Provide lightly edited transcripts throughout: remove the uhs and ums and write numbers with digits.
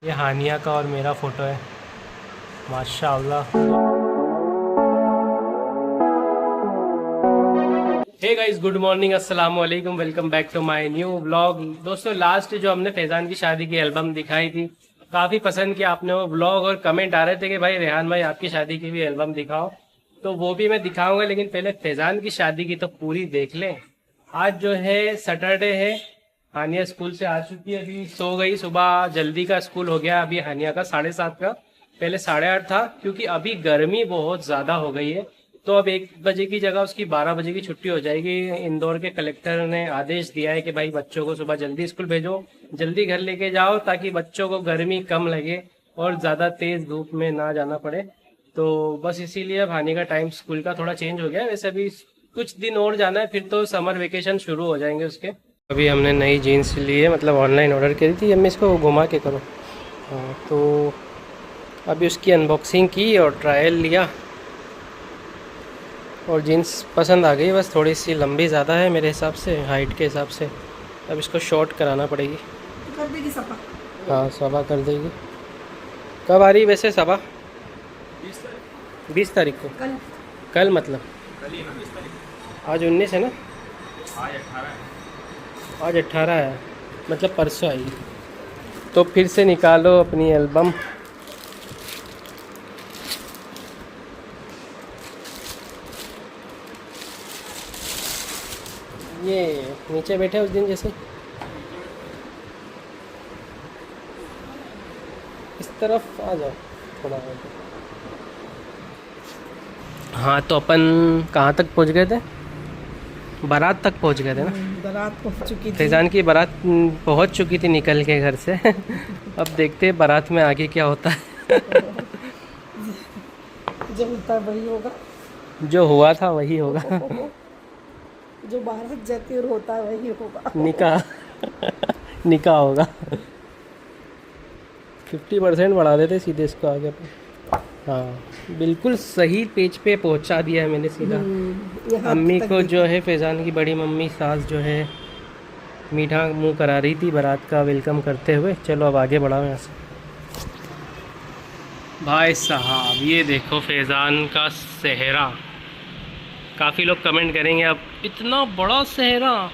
ये हानिया का और मेरा फ़ोटो है, माशाअल्लाह। हे गाइस, गुड मॉर्निंग, अस्सलाम वालेकुम, welcome back to my new vlog. दोस्तों, लास्ट जो हमने फैज़ान की शादी की एल्बम दिखाई थी, काफ़ी पसंद किया आपने वो व्लॉग, और कमेंट आ रहे थे कि भाई रेहान भाई आपकी शादी की भी एल्बम दिखाओ। तो वो भी मैं दिखाऊंगा, लेकिन पहले फैज़ान की शादी की तो पूरी देख लें। आज जो है सैटरडे है, हानिया स्कूल से आ चुकी है, अभी सो गई। सुबह जल्दी का स्कूल हो गया अभी हानिया का 7:30 का, पहले 8:30 था, क्योंकि अभी गर्मी बहुत ज़्यादा हो गई है। तो अब 1 बजे की जगह उसकी 12 बजे की छुट्टी हो जाएगी। इंदौर के कलेक्टर ने आदेश दिया है कि भाई बच्चों को सुबह जल्दी स्कूल भेजो, जल्दी घर लेके जाओ, ताकि बच्चों को गर्मी कम लगे और ज़्यादा तेज़ धूप में ना जाना पड़े। तो बस इसीलिए अब हानि का टाइम स्कूल का थोड़ा चेंज हो गया है। वैसे अभी कुछ दिन और जाना है, फिर तो समर वेकेशन शुरू हो जाएंगे उसके। अभी हमने नई जीन्स ली है, मतलब ऑनलाइन ऑर्डर करी थी। अब मैं इसको घुमा के करूँ, हाँ, तो अभी उसकी अनबॉक्सिंग की और ट्रायल लिया, और जीन्स पसंद आ गई। बस थोड़ी सी लंबी ज़्यादा है मेरे हिसाब से, हाइट के हिसाब से। अब इसको शॉर्ट कराना पड़ेगी। कर देगी सपा? हाँ, सबा कर देगी। कब आ रही वैसे सबा? 20 तारीख को। कल मतलब आज 19 है ना? आज 18 है, मतलब परसों आएगी। तो फिर से निकालो अपनी एल्बम। ये नीचे बैठे उस दिन जैसे, इस तरफ आ जाओ थोड़ा। हाँ, तो अपन कहाँ तक पहुँच गए थे? बारात तक पहुँच गए थे ना? बारात पहुंच चुकी थी। फैज़ान की बारात पहुँच चुकी थी निकल के घर से। अब देखते हैं बारात में आगे क्या होता है। जो होता है वही होगा। जो हुआ था वही होगा। जो बारात जाती और होता है वही होगा। निकाह निकाह होगा। 50% बढ़ा देते सीधे इसको आगे पे। हाँ, बिल्कुल सही पेज पे पहुंचा दिया है मैंने सीधा। अम्मी को जो है, फैज़ान की बड़ी मम्मी सास जो है, मीठा मुंह करा रही थी बारात का वेलकम करते हुए। चलो अब आगे बढ़ाओ यहाँ से। भाई साहब, ये देखो फैज़ान का सेहरा। काफ़ी लोग कमेंट करेंगे अब इतना बड़ा सेहरा।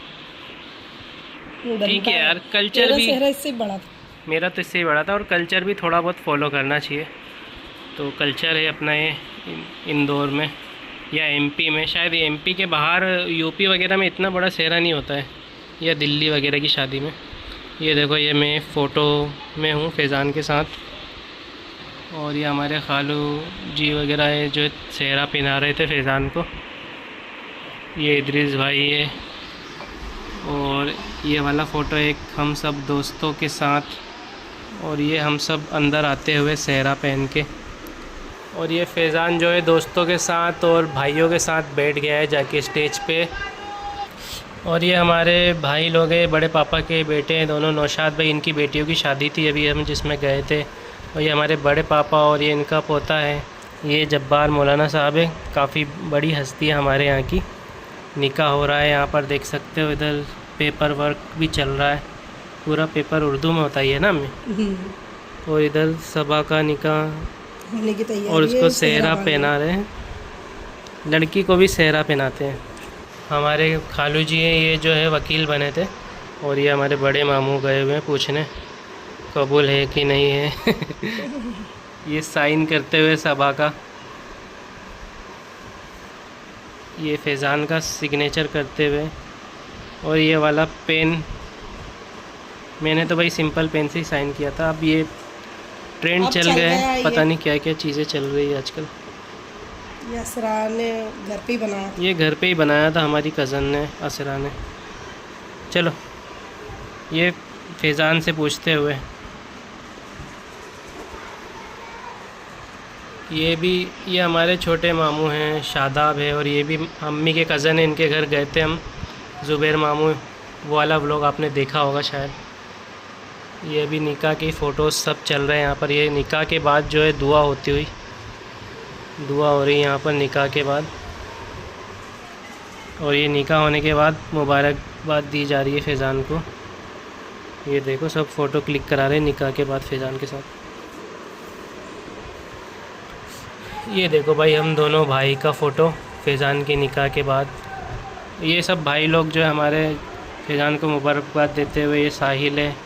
ठीक है यार, कल्चर भी इससे बड़ा था। मेरा तो इससे ही बड़ा था, और कल्चर भी थोड़ा बहुत फॉलो करना चाहिए। तो कल्चर है अपना ये इंदौर में या एमपी में, शायद एमपी के बाहर यूपी वगैरह में इतना बड़ा सेहरा नहीं होता है, या दिल्ली वगैरह की शादी में। ये देखो, ये मैं फ़ोटो में हूँ फैज़ान के साथ, और ये हमारे खालू जी वगैरह है जो सेहरा पहना रहे थे फैज़ान को। ये इदरीस भाई है, और ये वाला फ़ोटो एक हम सब दोस्तों के साथ, और ये हम सब अंदर आते हुए सेहरा पहन के। और ये फैज़ान जो है दोस्तों के साथ और भाइयों के साथ बैठ गया है जाके स्टेज पे। और ये हमारे भाई लोग हैं, बड़े पापा के बेटे हैं दोनों, नौशाद भाई, इनकी बेटियों की शादी थी अभी हम जिसमें गए थे। और ये हमारे बड़े पापा, और ये इनका पोता है, ये जब्बार मौलाना साहब है, काफ़ी बड़ी हस्ती है हमारे यहाँ की। निकाह हो रहा है यहाँ पर, देख सकते हो। इधर पेपर वर्क भी चल रहा है, पूरा पेपर उर्दू में होता ही है ना हमें। और इधर सबा का निकाह होने की तैयारी है, और उसको सेहरा पहना रहे हैं। लड़की को भी सेहरा पहनाते हैं। हमारे खालू जी हैं, ये जो है वकील बने थे, और ये हमारे बड़े मामू गए हुए हैं पूछने कबूल है कि नहीं है। ये साइन करते हुए सबा का, ये फैज़ान का सिग्नेचर करते हुए। और ये वाला पेन, मैंने तो भाई सिंपल पेन से ही साइन किया था। अब ये ट्रेंड चल गया है, पता नहीं क्या क्या चीज़ें चल रही है आजकल। ये असरा ने घर पे ही बनाया। ये घर पे ही बनाया था हमारी कज़न ने, असरा ने। चलो, ये फैज़ान से पूछते हुए, ये हमारे छोटे मामू हैं, शादाब है, और ये भी अम्मी के कज़न है, इनके घर गए थे हम, ज़ुबैर मामू। वो वाला व्लॉग आपने देखा होगा शायद। ये भी निकाह की फ़ोटोज़ सब चल रहे हैं यहाँ पर। ये निकाह के बाद जो है दुआ होती हुई, दुआ हो रही है यहाँ पर निकाह के बाद। और ये निकाह होने के बाद मुबारकबाद दी जा रही है फैज़ान को। ये देखो सब फ़ोटो क्लिक करा रहे हैं निकाह के बाद फैज़ान के साथ। ये देखो भाई हम दोनों भाई का फ़ोटो फैज़ान के निकाह के बाद। ये सब भाई लोग जो है हमारे फैज़ान को मुबारकबाद देते हुए। ये साहिल है,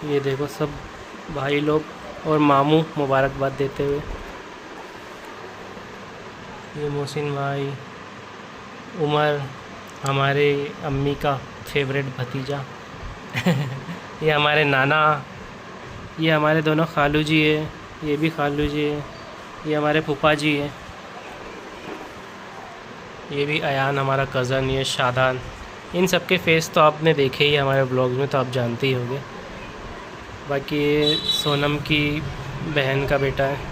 ये देखो सब भाई लोग और मामू मुबारकबाद देते हुए। ये मोहसिन भाई, उमर हमारे अम्मी का फेवरेट भतीजा ये हमारे नाना, ये हमारे दोनों खालू जी है, ये भी खालू जी है, ये हमारे फूफा जी है, ये भी अयान हमारा कज़न, ये शादान। इन सब के फेस तो आपने देखे ही हमारे ब्लॉग में, तो आप जानते ही होंगे। बाकी ये सोनम की बहन का बेटा है।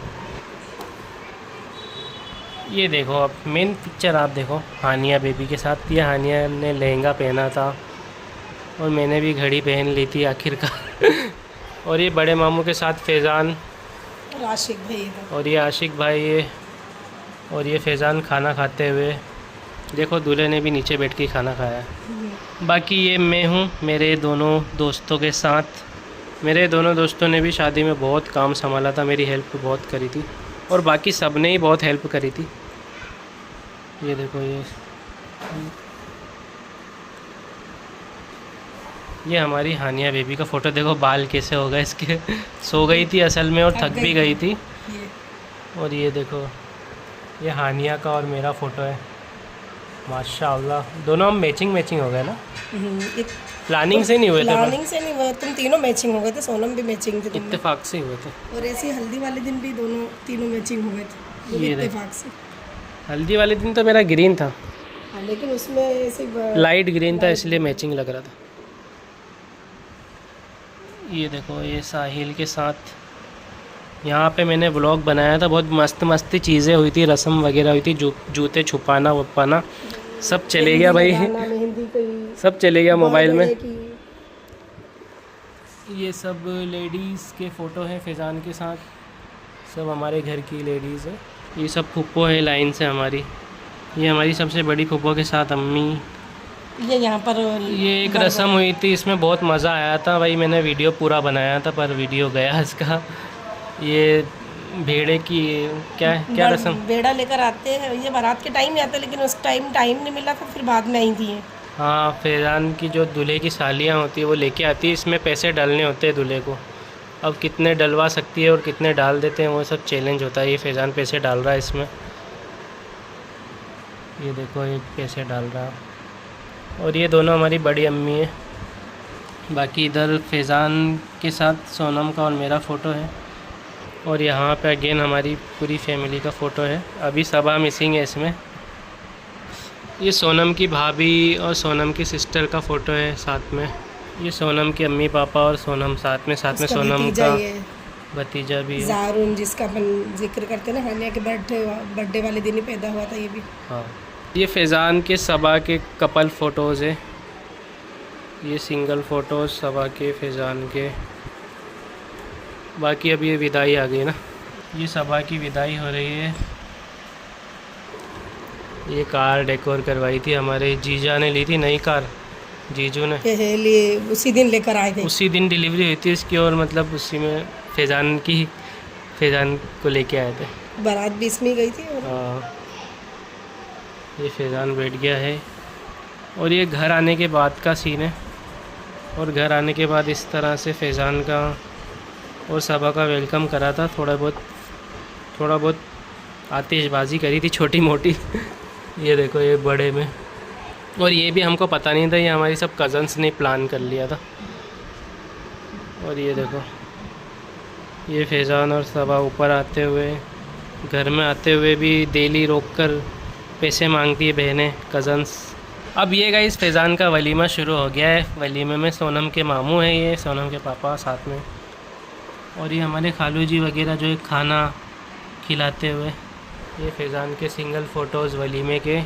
ये देखो अब मेन पिक्चर आप देखो हानिया बेबी के साथ। ये हानिया ने लहंगा पहना था और मैंने भी घड़ी पहन ली थी आखिरकार और ये बड़े मामू के साथ फैज़ान और आशिक भाई इधर। और ये आशिक भाई है और ये फैज़ान खाना खाते हुए। देखो दूल्हे ने भी नीचे बैठ के खाना खाया। बाकी ये मैं हूँ मेरे दोनों दोस्तों के साथ। मेरे दोनों दोस्तों ने भी शादी में बहुत काम संभाला था, मेरी हेल्प बहुत करी थी और बाकी सब ने ही बहुत हेल्प करी थी। ये देखो ये हमारी हानिया बेबी का फ़ोटो। देखो बाल कैसे हो गए इसके सो गई थी असल में और थक भी गई थी। और ये देखो ये हानिया का और मेरा फ़ोटो है। माशाअल्लाह दोनों हम मैचिंग हो गए ना। प्लानिंग से नहीं हुए थे, प्लानिंग से नहीं हुए, तुम तीनों मैचिंग हो गए थे। सोनम भी मैचिंग थे, इत्तेफाक से हुए थे। और ऐसे हल्दी वाले दिन भी दोनों तीनों मैचिंग हो गए थे, वो भी इत्तेफाक से। हल्दी वाले दिन तो मेरा ग्रीन था। हाँ, लेकिन उसमें ऐसे लाइट ग्रीन था इसलिए मैचिंग लग रहा था। ये देखो ये साहिल के साथ यहाँ पे मैंने व्लॉग बनाया था। बहुत मस्त चीज़ें हुई थी, रस्म वगैरह हुई थी, जूते छुपाना वपाना सब चले गया भाई सब चले गया मोबाइल में। ये सब लेडीज़ के फ़ोटो हैं फैज़ान के साथ, सब हमारे घर की लेडीज़ है। ये सब फुप्पो है लाइन से हमारी। ये हमारी सबसे बड़ी फुप्पो के साथ अम्मी। ये यहाँ पर ये एक रस्म हुई थी, इसमें बहुत मज़ा आया था भाई। मैंने वीडियो पूरा बनाया था पर वीडियो गया इसका। ये भेड़े की क्या रस्म, भेड़ा लेकर आते हैं, ये बारात के टाइम ही आता है, लेकिन उस टाइम नहीं मिला था, फिर बाद में आई थी। हाँ फैज़ान की जो दूल्हे की सालियाँ होती है वो लेके आती है। इसमें पैसे डालने होते हैं दूल्हे को। अब कितने डलवा सकती है और कितने डाल देते हैं वो सब चैलेंज होता है। ये फैज़ान पैसे डाल रहा है इसमें। ये देखो ये पैसे डाल रहा है। और ये दोनों हमारी बड़ी अम्मी है। बाकी इधर फैज़ान के साथ सोनम का और मेरा फ़ोटो है। और यहाँ पे अगेन हमारी पूरी फैमिली का फ़ोटो है। अभी सबा मिसिंग है इसमें। ये सोनम की भाभी और सोनम की सिस्टर का फ़ोटो है साथ में। ये सोनम के अम्मी पापा और सोनम साथ में सोनम का भतीजा भी है ज़ारून, जिसका अपन जिक्र करते हैं ना, हानिया के बर्थडे वाले दिन ही पैदा हुआ था ये भी। हाँ ये फैज़ान के सबा के कपल फ़ोटोज़ है। ये सिंगल फ़ोटोज़ सबा के फैज़ान के। बाकी अब ये विदाई आ गई ना, ये सबा की विदाई हो रही है। ये कार डेकोर करवाई थी हमारे जीजा ने, ली थी नई कार जीजू ने लिए उसी दिन लेकर आए थे। उसी दिन डिलीवरी हुई थी इसकी और मतलब उसी में फैज़ान को लेके आए थे। बारात भी इसमें गई थी। हाँ ये फैज़ान बैठ गया है। और ये घर आने के बाद का सीन है। और घर आने के बाद इस तरह से फैज़ान का और सबा का वेलकम करा था। थोड़ा बहुत आतिशबाजी करी थी छोटी मोटी ये देखो ये बड़े में। और ये भी हमको पता नहीं था, ये हमारी सब कज़न्स ने प्लान कर लिया था। और ये देखो ये फैज़ान और सबा ऊपर आते हुए, घर में आते हुए भी डेली रोक कर पैसे मांगती है बहनें कज़न्स। अब ये गाइस फैज़ान का वलीमा शुरू हो गया है। वलीमे में सोनम के मामू हैं, ये सोनम के पापा साथ में। और ये हमारे खालू जी वगैरह जो है खाना खिलाते हुए। ये फैज़ान के सिंगल फ़ोटोज़ वलीमे के।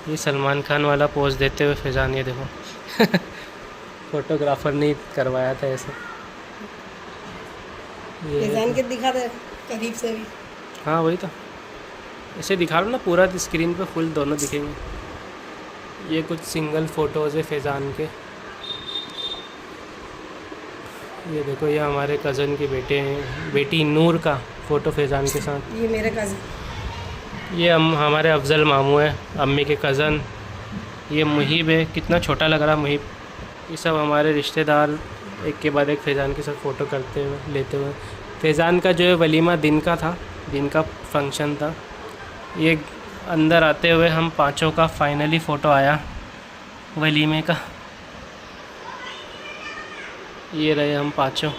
ये सलमान खान वाला पोज देते हुए फैज़ान, ये देखो फोटोग्राफर ने करवाया था ऐसे। फैज़ान के दिखा दे करीब से भी। हाँ वही तो, ऐसे दिखा लो ना पूरा स्क्रीन पे फुल दोनों दिखेंगे। ये कुछ सिंगल फ़ोटोज़ है फैज़ान के। ये देखो, ये हमारे कज़न के बेटे हैं, बेटी नूर का फ़ोटो फैज़ान के साथ। ये मेरे कज़न। ये हमारे अफजल मामू है, अम्मी के कज़न। ये मुहिब है, कितना छोटा लग रहा मुहिब। ये सब हमारे रिश्तेदार एक के बाद एक फैज़ान के साथ फ़ोटो करते हुए लेते हुए। फैज़ान का जो है वलीमा दिन का था, दिन का फंक्शन था। ये अंदर आते हुए हम पाँचों का फाइनली फ़ोटो आया वलीमे का। ये रहे हम पाँचों।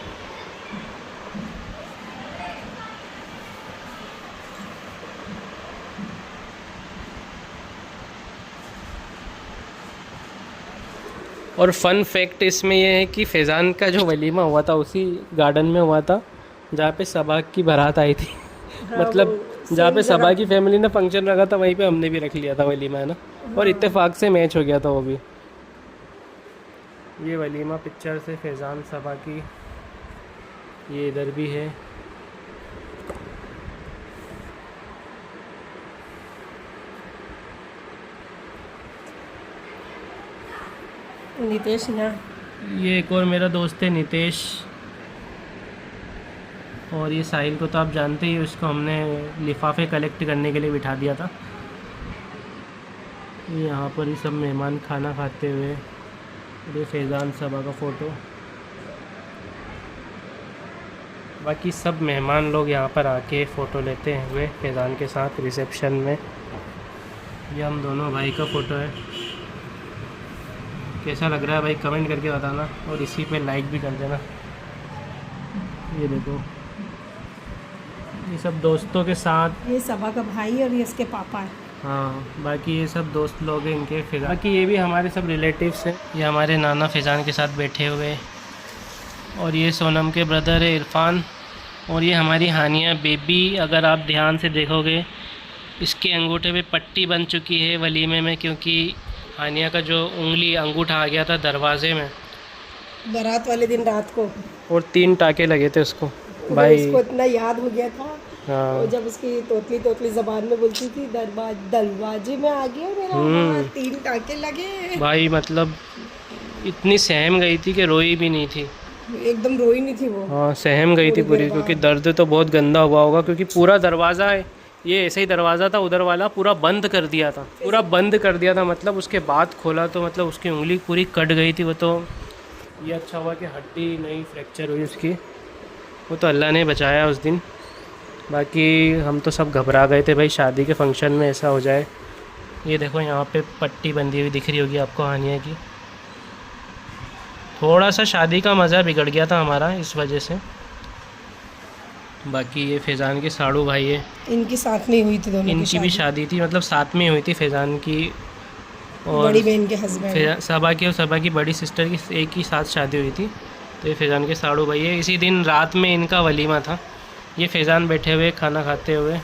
और फ़न फैक्ट इसमें यह है कि फैज़ान का जो वलीमा हुआ था उसी गार्डन में हुआ था जहाँ पे सबा की बारात आई थी। मतलब जहाँ पे सबा की फैमिली ने फंक्शन रखा था वहीं पे हमने भी रख लिया था वलीमा, है ना। और इत्तेफाक से मैच हो गया था वो भी। ये वलीमा पिक्चर से फैज़ान सबा की, ये इधर भी है। नितेश यहाँ। ये एक और मेरा दोस्त है नितेश। और ये साहिल को तो आप जानते ही, उसको हमने लिफाफे कलेक्ट करने के लिए बिठा दिया था। ये यहाँ पर ही सब मेहमान खाना खाते हुए। ये फैज़ान सबा का फ़ोटो। बाकी सब मेहमान लोग यहाँ पर आके फ़ोटो लेते हुए फैज़ान के साथ रिसेप्शन में। ये हम दोनों भाई का फ़ोटो है। कैसा लग रहा है भाई कमेंट करके बताना, और इसी पे लाइक भी कर देना। ये देखो, ये सब दोस्तों के साथ। ये सबा का भाई और ये इसके पापा है। हाँ, बाकी ये सब दोस्त लोग हैं इनके फैज़ान। बाकी ये भी हमारे सब रिलेटिव्स हैं। ये हमारे नाना फैज़ान के साथ बैठे हुए। और ये सोनम के ब्रदर है इरफान। और ये हमारी हानिया बेबी। अगर आप ध्यान से देखोगे इसके अंगूठे पे पट्टी बन चुकी है वलीमे में, क्योंकि हानिया का जो उंगली अंगूठा आ गया था दरवाजे में बारात वाले दिन रात को, और 3 टाके लगे थे उसको भाई। भाई। उसको इतना याद हो गया था। हाँ, और जब उसकी तोतली ज़बान में बोलती थी दरवाजे में आ गया मेरा हाथ, 3 टाके लगे भाई। मतलब इतनी सहम गई थी कि रोई भी नहीं थी। एकदम रोई नहीं थी वो। हाँ, सहम गई थी पूरी, क्योंकि दर्द तो बहुत गंदा हुआ होगा, क्योंकि पूरा दरवाज़ा है, ये ऐसे ही दरवाज़ा था उधर वाला, पूरा बंद कर दिया था, पूरा बंद कर दिया था। मतलब उसके बाद खोला तो मतलब उसकी उंगली पूरी कट गई थी वो तो। ये अच्छा हुआ कि हड्डी नहीं फ्रैक्चर हुई उसकी, वो तो अल्लाह ने बचाया उस दिन। बाकी हम तो सब घबरा गए थे भाई, शादी के फंक्शन में ऐसा हो जाए। ये देखो यहाँ पे पट्टी बंधी हुई दिख रही होगी आपको हानिया की। थोड़ा सा शादी का मज़ा बिगड़ गया था हमारा इस वजह से। बाकी ये फैज़ान के साड़ू भाई है, इनकी साथ में हुई थी दोनों इनकी भी शादी थी, मतलब साथ में हुई थी फैज़ान की और बड़ी बहन के हस्बैंड। सबा की और सबा की बड़ी सिस्टर की एक ही साथ शादी हुई थी। तो ये फैज़ान के साड़ू भाई है। इसी दिन रात में इनका वलीमा था। ये फैज़ान बैठे हुए खाना खाते हुए,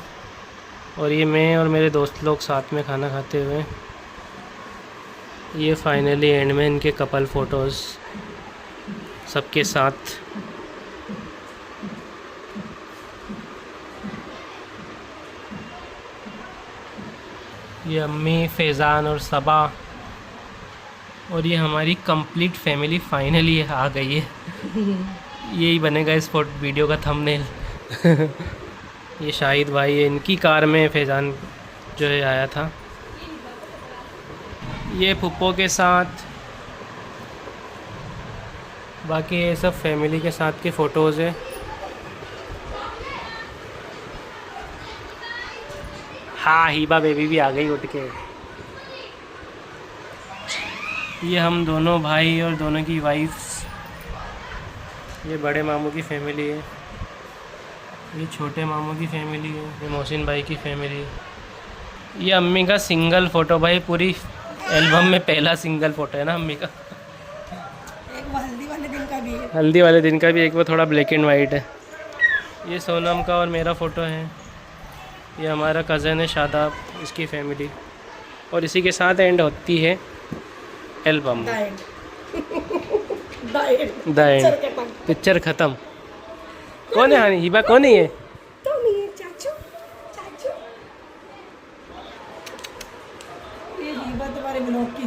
और ये मैं और मेरे दोस्त लोग साथ में खाना खाते हुए। ये फाइनली एंड में इनके कपल फ़ोटोज़ सबके साथ। ये अम्मी, फैज़ान और सबा, और ये हमारी कंप्लीट फैमिली फाइनली आ गई है। यही बनेगा इस वीडियो का थंबनेल। ये शाहिद भाई है, इनकी कार में फैज़ान जो है आया था। ये फुप्पो के साथ। बाकी ये सब फैमिली के साथ के फ़ोटोज़ है। हाँ, हिबा बेबी भी आ गई उठ के। ये हम दोनों भाई और दोनों की वाइफ्स। ये बड़े मामू की फैमिली है, ये छोटे मामू की फैमिली है, ये मोहसिन भाई की फैमिली है। ये अम्मी का सिंगल फ़ोटो भाई, पूरी एल्बम में पहला सिंगल फ़ोटो है ना अम्मी का। एक हल्दी वाले दिन का भी है। हल्दी वाले दिन का भी एक, वो थोड़ा ब्लैक एंड वाइट है। ये सोनम का और मेरा फ़ोटो है। ये हमारा कज़न है शादाब, इसकी फैमिली। और इसी के साथ एंड होती है एल्बम। द एंड, पिक्चर ख़त्म। कौन है हानी? हिबा कौन है ये? चाचू, चाचू। ये हिबा तुम्हारे ब्लॉग की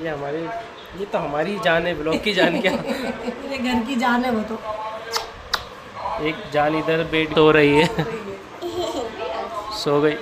ये तो हमारी जान है, ब्लॉग की जान क्या। मेरे घर की जान है वो तो। एक जान इधर बेड सो रही है, सो गई।